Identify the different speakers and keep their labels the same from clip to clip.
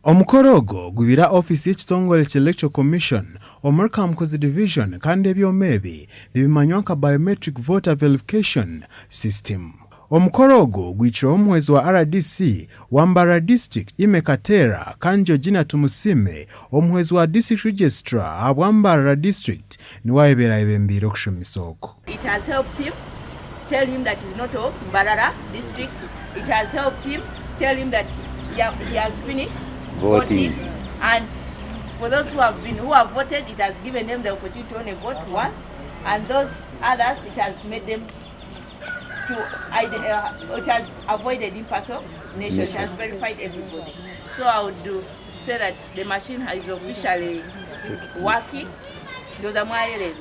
Speaker 1: Omukorogo gwibira office y'ekitongole Electoral Commission omuri Kamukozi Division kandi ebyomebi nibimanywa nka Biometric Voter Verification System. Omukorogo gwiciro omwezi wa RDC Wambara District Imekatera kandi Georgina Tumusime omwezi wa District Registrar Wambara District niwayebera ebembiro kushomisoko.
Speaker 2: It has helped him tell him that he's not of Mbarara District. It has helped him tell him that he has finished voting. And for those who have voted, it has given them the opportunity to only vote once, and those others, it has made them it has avoided impersonation. It has verified everybody. So I would say that the machine is officially working. Those are my areas.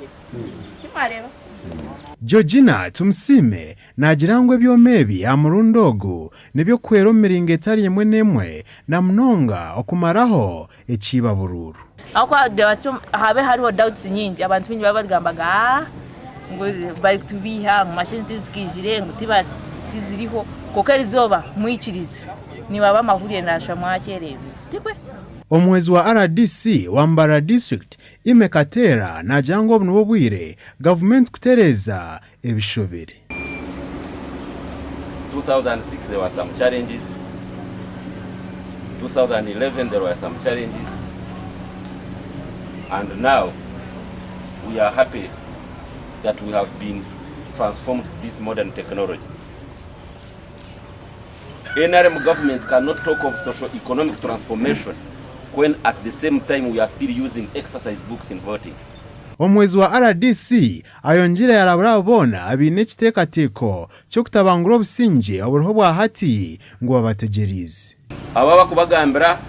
Speaker 1: Georgina Tumusime najirangwe byomebi amurundogo nebyo kwero miringo etari yemwe nemwe na mnonga okumaraho ekiba bururu.
Speaker 2: Akwa habe hariho doubts nyingi abantu binyi babagambaga ngo bari tubiha machine tizikijire ngo tiba tiziriho kokeri zoba mwikirize niba bamahuriye nasha mwakerebe tikwe.
Speaker 1: Omwezi wa RDC Wambara District Imekatera na jango obunubo bwire government kutereza ebishobere.
Speaker 3: 2006 there were some challenges. 2011 there were some challenges. And now we are happy that we have been transformed this modern technology. NRM government cannot talk of socio-economic transformation when at the same time we are still using exercise books in voting.
Speaker 1: Omwezi wa RDC ayonjira yarabona abine kitekateko cyo kutabangura obusinje oburoho bwa hati ngo babategerize.
Speaker 3: Ababa kubagambira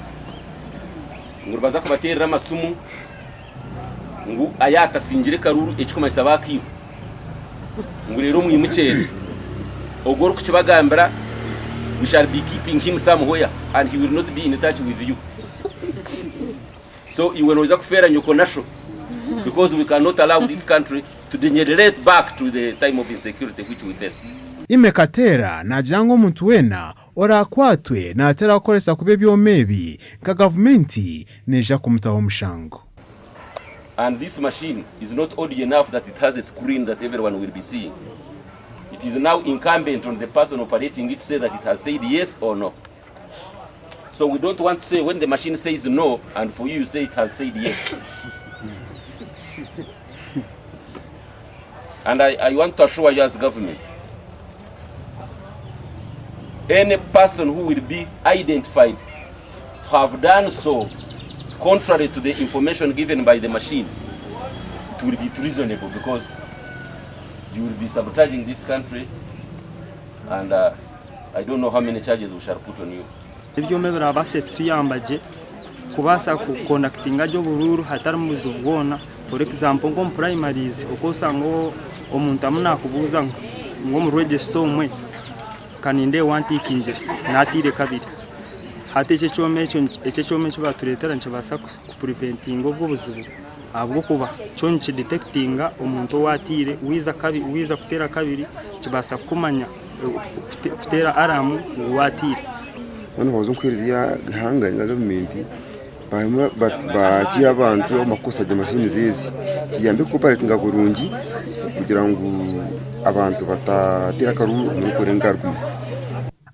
Speaker 3: ngo baza kubaterera amasumu ngo ayata sinjire karuru ekikomanyisa bakiyo ngo rero mwimucere ogoro kukibagambira we shall be keeping him somewhere and he will not be in touch with you. So you will not fair and you because we cannot allow this country to degenerate back to the time of insecurity which we face.
Speaker 1: Imekatera na jango muntu wena ora kwatwe na atera okoresa kube byomebi ka governmenti neja kumutaho mushango.
Speaker 3: And this machine is not old enough that it has a screen that everyone will be seeing. It is now incumbent on the person operating it to say that it has said yes or no. So we don't want to say when the machine says no and for you say it has said yes. And I want to assure you as government, any person who will be identified to have done so contrary to the information given by the machine, it will be treasonable because you will be sabotaging this country, and I don't know how many charges we shall put on you.
Speaker 4: Ibyo mebera base tuyambaje kubasa ku connectinga jo bururu hatari muzubona. For example ngo primaries okosa ngo omuntu amuna kubuza ngo mu register umwe kaninde wanti kinje natire kabiri hate icyo cyome cyo baturetera nce basa ku preventing ubwo buzibu abwo kuba cyo detectinga umuntu watire wiza kutera kabiri kibasa kumanya kutera aramu watire.
Speaker 5: Ono hozo kwiriya gahanganya government bagira abantu amakosa ya mashini zizi kiyambe kuparatinga kurungi kugira ngo abantu batatira karuru muri kurengarwa.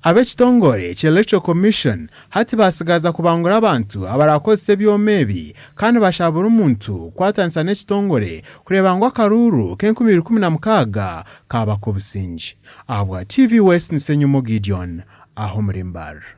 Speaker 1: Abekitongole Electoral Commission hati basigaza kubangura abantu abarakoze byomebi kandi bashabura umuntu kwatansa n'ekitongole kureba ngo akaruru ke2016 kaba ko businji. Abwa TV West Nsenyumo Gideon aho muri Mbarara.